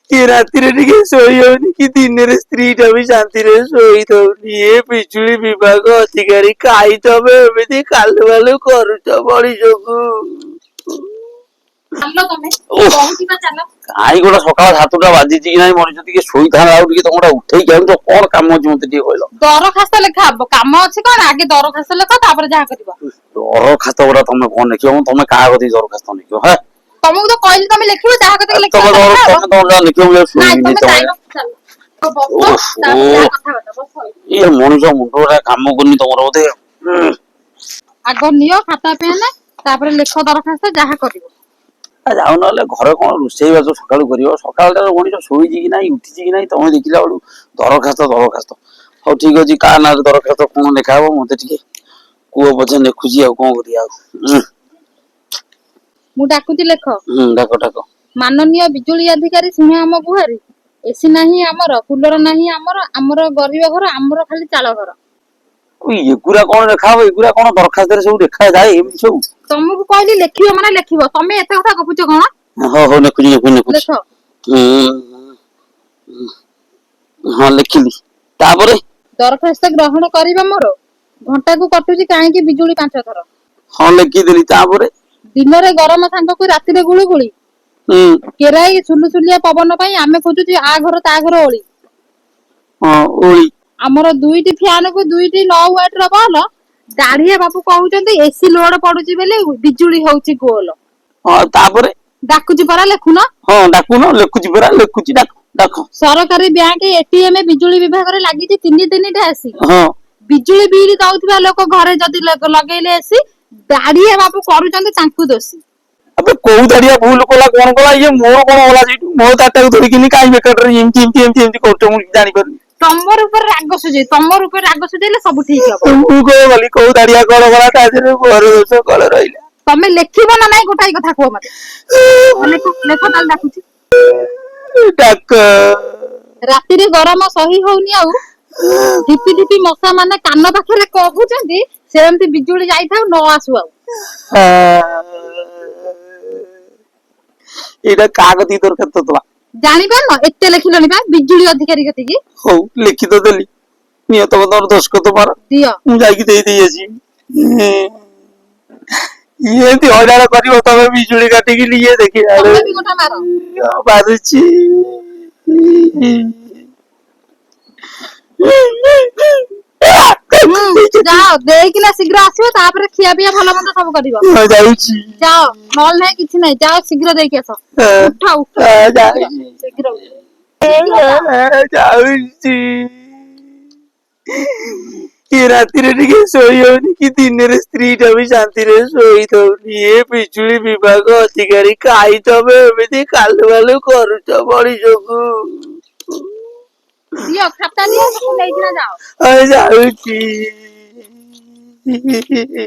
କି ରାତିରେ ଟିକେ ଶୋଇ ହଉନି କି ଦିନରେ ସ୍ତ୍ରୀଟା ବି ଶାନ୍ତିରେ ଶୋଇ ଦଉନି। ଏ ବିଜୁଳି ବିଭାଗ ଅଧିକାରୀ କାହିଁ ତମେ ଏମିତି କାଲୁ ବାଲୁ କରୁଛ ମଣିଷକୁ? କାହିଁ ଗୋଟେ ସକାଳ 7ଟା ବାଜିଛି କି ନାହିଁ ମଣିଷ ଟିକେ ଶୋଇଥାନ୍ତା ଆଉ ଟିକେ ତମଟା ଉଠେଇକି ଆଣୁଛ କଣ କାମ ଅଛି ମତେ ଟିକେ କହିଲ? ଦରଖାସ୍ତ ଲେଖା ହବ କାମ ଅଛି କଣ ଆଗେ ଦରଖାସ୍ତ ଲେଖ ତାପରେ ଯାହା କରିବ। ଦରଖାସ୍ତ ଗୁଡା ତମେ କଣ ଲେଖିବ ତମେ କାହା କତିକି ଦରଖାସ୍ତ ଲେଖିବ? ହେ ତମକୁ ତ କହିଲି ତମେ ଲେଖିବ ଯାହା କତିକି ଲେଖିବ ତମେ ଲେଖିବ ମୁଁ ଶୁଣିବିନି ତମେ ଇଏ ମଣିଷ ମୁଣ୍ଡ ଗୁଡା କାମ କରୁନି ତମର ବୋଧେ। ଆଗ ନିଅ ଖାତା ପେନ୍ ତାପରେ ଲେଖ ଦରଖାସ୍ତ ଯାହା କରିବ। ଯାଉ ନହେଲେ ଘରେ କଣ ରୋଷେଇ ବାସ ସକାଳୁ କରିବ? ସକାଳଟାରେ ମଣିଷ ଶୋଇଛି କି ନାହିଁ ଉଠିଛି କି ନାହିଁ ତମେ ଦେଖିଲା ବେଳୁ ଦରଖାସ୍ତ। ହଉ ଠିକ ଅଛି କାହା ନାଁରେ ଦରଖାସ୍ତ କଣ ଲେଖା ହବ ମତେ ଟିକେ କୁହ ପଛେ ଲେଖୁଛି ଆଉ କଣ କରିବା ଆଉ। ମୁଁ ଡାକୁଛି ଲେଖ। ଡାକ ଡାକ। ମାନନୀୟ ବିଜୁଳି ଅଧିକାରୀ ଶୁଣ ଆମ ଗୁହାରୀ। ଏସି ନାହିଁ ଆମର, କୁଲର ନାହିଁ ଆମର, ଆମର ଗରିବ ଘର, ଆମର ଖାଲି ଚାଳ ଘର। ଏଗୁରା କଣ ଲେଖା ହବ? ଏଗୁରା କଣ ଦରଖାସ୍ତରେ ସବୁ ଲେଖାଯାଏ ଏମିତି ସବୁ? ତମକୁ କହିଲି ଲେଖିବ ମାନେ ଲେଖିବ। ତମେ ଏତେ କଥା ଗପୁଛ କଣ? ହଉ ଲେଖୁଛି। ଲେଖ। ହଁ ଲେଖିଲି। ତାପରେ ଦରଖାସ୍ତ ଗ୍ରହଣ କରିବା ମୋର। ଘଣ୍ଟାକୁ କଟୁଛି କାହିଁକି ବିଜୁଳି 5 ଥର। ହଁ ଲେଖିଦେଲି। ତାପରେ ଦିନରେ ଗରମ ସାଙ୍ଗକୁ ରାତିରେ ଗୁଳୁଗୁଳି। କେରାଇ ସୁଲୁସୁଲିଆ ପବନ ପାଇଁ ଆମେ ଖୋଜୁଛୁ ଆ ଘର ତା ଘର ଓଳି। ଓଳି। ଆମର 2ଟି ଫ୍ୟାନକୁ 2ଟି 9 ୱାଟର ବଲ। ଦାଢିଆ ବାବୁ କହୁଛନ୍ତି ଏସି ଲୋଡ ପଡୁଛି ବୋଲି ବିଜୁଳି ହଉଛି ଗୋଲ। ତାପରେ ଡାକୁଛି ପରା ଲେଖୁନ। ହଁ ଡାକୁନ ଲେଖୁଛି ପରା ଲେଖୁଛି ଡାକ। ସରକାରୀ ବ୍ୟାଙ୍କ ଏଟିଏମ ବିଜୁଳି ବିଭାଗରେ ଲାଗିଛି 3ଟା ଏସି। ବିଜୁଳି ବିଲ୍ ଦଉଥିବା ଲୋକ ଘରେ ଯଦି ଲଗେଇଲେ ଏସି ଦାଢିଆ ବାବୁ କରୁଛନ୍ତି ତାଙ୍କୁ ଦୋଷୀ। ଆବେ କୋଉ ଦାଢିଆ ଭୁଲ କଲା କଣ କଲା? ଇଏ ମୋର କଣ ଗଲା ସେଇଠୁ? ମୋ ଦାଟାକୁ ଧରିକିନି କାହିଁ ବେକାରରେ ଏମିତି କରୁଛ ମୁଁ ଜାଣିପାରୁନି। ତମର ଉପରେ ରାଗ ସୁଝେଇଲେ ସବୁ ଠିକ ହବ। ମୁଁ କଣ କଲି? କୋଉ ଦାଢିଆ କଣ କଲା ତା ଦେହରେ ମୋର ଦୋଷ କଣ ରହିଲା? ତମେ ଲେଖିବ ନା ନାଇଁ ଗୋଟାଏ କଥା କୁହ ମତେ। ଲେଖ ତାହେଲେ ଡାକୁଛି। ଡାକ। ରାତିରେ ଗରମ ସହି ହଉନି ଆଉ। ଢିପି ଢିପି ମଶା ମାନେ କାନ ପାଖରେ କହୁଛନ୍ତି ସେମିତି ବିଜୁଳି ଯାଇଥାଉ ନ ଆସୁ ଆଉ। ଏଇଟା କାହା କତିକି ଦରଖାସ୍ତ ଥିଲା? ଜାଣିପାରୁନ ଏତେ ଲେଖିଲଣି ବା ବିଜୁଳି ଅଧିକାରୀ କତିକି। ହଉ ଲେଖି ତ ଦେଲି। ନିଅ ତମ ଦସ୍ତଖତ ମାର। ଦିଅ। ମୁଁ ଯାଇକି ଦେଇ ଆସିବି। ଏମିତି ହଇରାଣ କରିବ ତମେ ବିଜୁଳି କାଟିକି ଇଏ ଦେଖିଲା ମାରୁଛି। ଯାଅ ଦେଇକିନା ଶୀଘ୍ର ଆସିବ ତାପରେ ଖିଆ ପିଆ ଭଲ ମନ୍ଦ ସବୁ କରିବ। ଯାଉଛି। ଯାଅ ନହେଲେ ନାହିଁ କିଛି ନାହିଁ। ଯାଅ ଶୀଘ୍ର ଦେଇକି ଆସ। ଉଠ ଶୀଘ୍ର ଯାଉଛି। କି ରାତିରେ ଟିକେ ଶୋଇ ହଉନି କି ଦିନରେ ସ୍ତ୍ରୀଟା ବି ଶାନ୍ତିରେ ଶୋଇ ଦଉନି। ଏ ବିଜୁଳି ବିଭାଗ ଅଧିକାରୀ କାହିଁ ତମେ ଏମିତି କାଲୁ ବାଲୁ କରୁଛ ମଣିଷକୁ? ଦିଅ ଖାତା ଦିଅ ତାକୁ ନେଇକିନା ଯାଅ। ଯାଉଛି।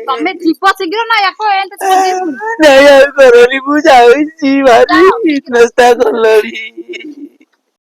ତମେ ଯିବ ଶୀଘ୍ର ନା ୟାକୁ ଏମିତି ଛାଡି ଦେବି ପୁଣି। ନାଇଁ ଆଉ କରନି ମୁଁ ଯାଉଛି ଭାରି ହିନସ୍ତା କଲଣି।